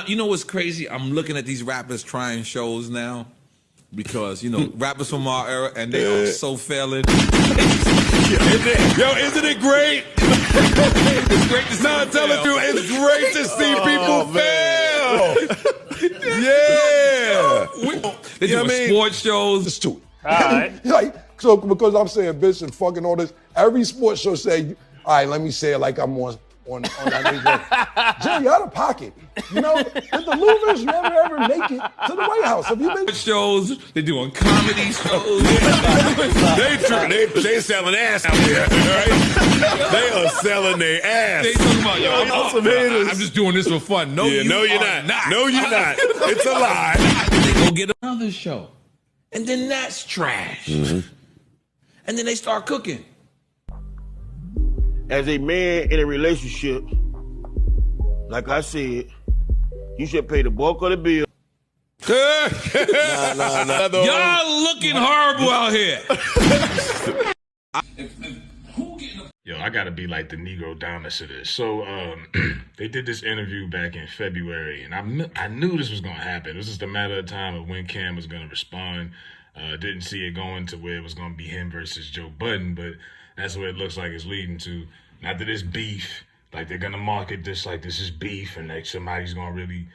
You know what's crazy? I'm looking at these rappers trying shows now because, you know, rappers from our era, and they are so failing. Isn't it great? It's great to see No, tell the truth. It's great to see people fail. Yeah. They do sports shows. It's to it. All right. Like, so because I'm saying bitch and fucking all this, every sports show say, all right, let me say it like I'm on that nigga. Jay, you're out of pocket. You know, did the losers never ever make it to the White House? Have you been? Shows, they're doing comedy shows. They selling ass out here, right? They are selling their ass. They talking about, I'm just doing this for fun. No, you're not. No, you're not. It's a lie. They go get another show. And then that's trash. Mm-hmm. And then they start cooking. As a man in a relationship, like I said, you should pay the bulk of the bill. Nah. Y'all looking horrible out here. Yo, I gotta be like the Negro Dominus of this. So they did this interview back in February, and I knew this was gonna happen. It was just a matter of time of when Cam was gonna respond. Didn't see it going to where it was gonna be him versus Joe Budden, but that's what it looks like it's leading to. Not that it's beef, like they're gonna market this like this is beef, and like somebody's gonna really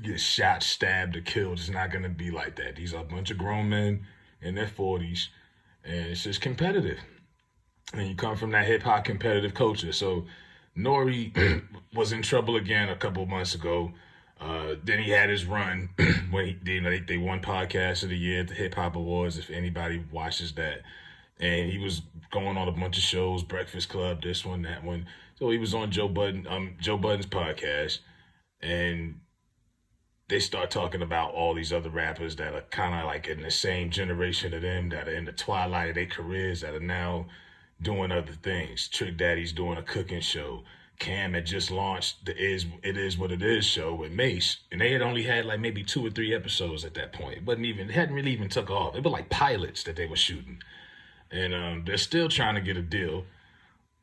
get shot, stabbed, or killed. It's not gonna be like that. These are a bunch of grown men in their 40s, and it's just competitive. And you come from that hip-hop competitive culture. So Nore was in trouble again a couple months ago. Then he had his run when they won Podcast of the Year at the Hip Hop Awards, if anybody watches that. And he was going on a bunch of shows, Breakfast Club, this one, that one. So he was on Joe Budden's podcast, and they start talking about all these other rappers that are kind of like in the same generation of them, that are in the twilight of their careers, that are now doing other things. Trick Daddy's doing a cooking show. Cam had just launched the It Is What It Is show with Mace, and they had only had like maybe 2 or 3 episodes at that point. It hadn't really even took off. It was like pilots that they were shooting. And they're still trying to get a deal,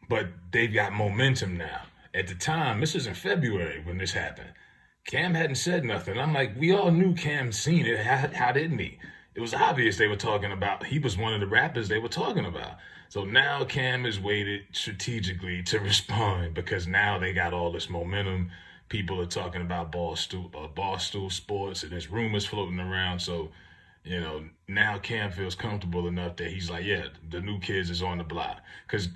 but they've got momentum now. At the time, this is in February when this happened, Cam hadn't said nothing. I'm like, we all knew Cam seen it. How didn't he? It was obvious they were talking about, he was one of the rappers they were talking about. So now Cam has waited strategically to respond because now they got all this momentum. People are talking about Barstool Sports, and there's rumors floating around. So, you know, now Cam feels comfortable enough that he's like, yeah, the new kids is on the block. Because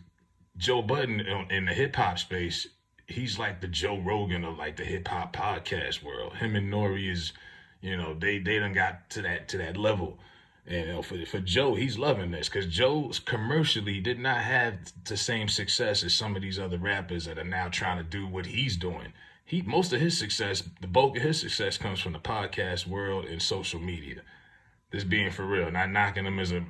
Joe Budden in the hip hop space, he's like the Joe Rogan of like the hip hop podcast world. Him and Nore is, you know, they done got to that level. And you know, for Joe, he's loving this because Joe commercially did not have the same success as some of these other rappers that are now trying to do what he's doing. Most of his success, the bulk of his success comes from the podcast world and social media. This being for real, not knocking him as a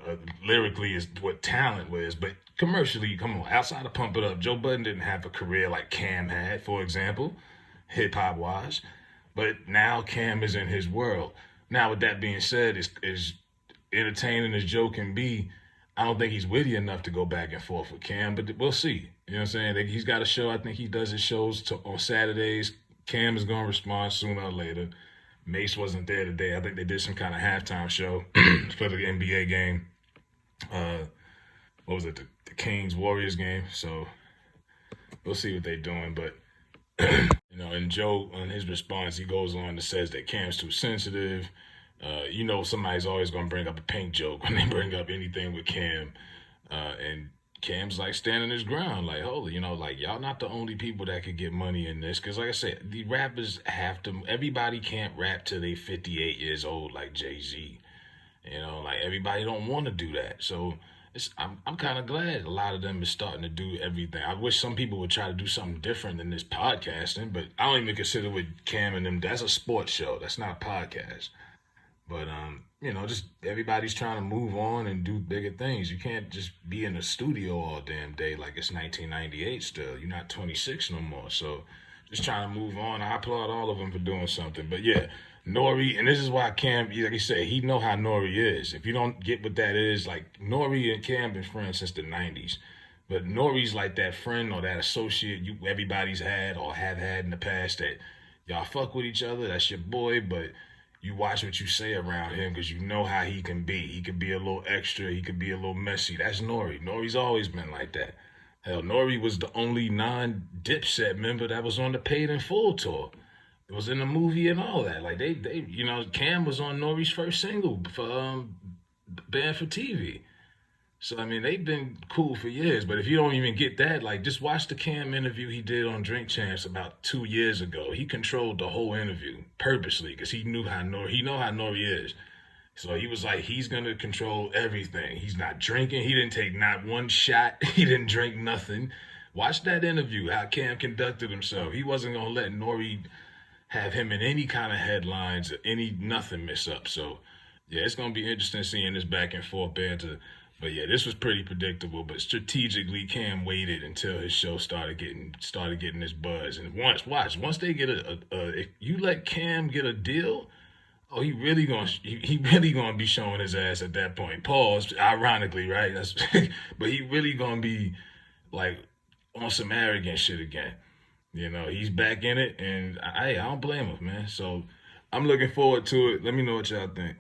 lyrically is what talent was, but commercially, come on, outside of Pump It Up, Joe Budden didn't have a career like Cam had, for example, hip hop wise. But now Cam is in his world. Now, with that being said, as entertaining as Joe can be, I don't think he's witty enough to go back and forth with Cam, but we'll see. You know what I'm saying? He's got a show. I think he does his shows on Saturdays. Cam is going to respond sooner or later. Mace wasn't there today. I think they did some kind of halftime show for the NBA game. What was it? The Kings-Warriors game. So we'll see what they're doing. But, you know, and Joe, on his response, he goes on and says that Cam's too sensitive. You know, somebody's always going to bring up a pink joke when they bring up anything with Cam. And Cam's like standing his ground, like, holy, you know, like, y'all not the only people that could get money in this. Because like I said, the rappers have to, everybody can't rap till they 58 years old like Jay-Z. You know, like, everybody don't want to do that. So I'm kind of glad a lot of them is starting to do everything. I wish some people would try to do something different than this podcasting, but I don't even consider with Cam and them, that's a sports show. That's not a podcast. But, you know, just everybody's trying to move on and do bigger things. You can't just be in the studio all damn day like it's 1998 still. You're not 26 no more. So just trying to move on. I applaud all of them for doing something. But, yeah, Nore, and this is why Cam, like you said, he know how Nore is. If you don't get what that is, like Nore and Cam been friends since the 90s. But Nore's like that friend or that associate everybody's had or have had in the past that y'all fuck with each other. That's your boy, but you watch what you say around him because you know how he can be. He could be a little extra. He could be a little messy. That's Nore. Nore's always been like that. Hell, Nore was the only non-Dipset member that was on the Paid in Full tour. It was in the movie and all that. Like they, you know, Cam was on Nore's first single for Banned for TV. So I mean, they've been cool for years. But if you don't even get that, like, just watch the Cam interview he did on Drink Champs about 2 years ago. He controlled the whole interview purposely because he know how Nore is. So he was like, he's gonna control everything. He's not drinking. He didn't take not one shot. He didn't drink nothing. Watch that interview, how Cam conducted himself. He wasn't gonna let Nore have him in any kind of headlines or nothing mess up. So yeah, it's gonna be interesting seeing this back and forth banter. But yeah, this was pretty predictable. But strategically, Cam waited until his show started getting this buzz. And once they get if you let Cam get a deal, oh, he really gonna be showing his ass at that point. Pause. Ironically, right? But he really gonna be like on some arrogant shit again. You know, he's back in it, and I don't blame him, man. So I'm looking forward to it. Let me know what y'all think.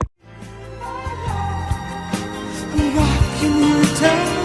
Rockin' with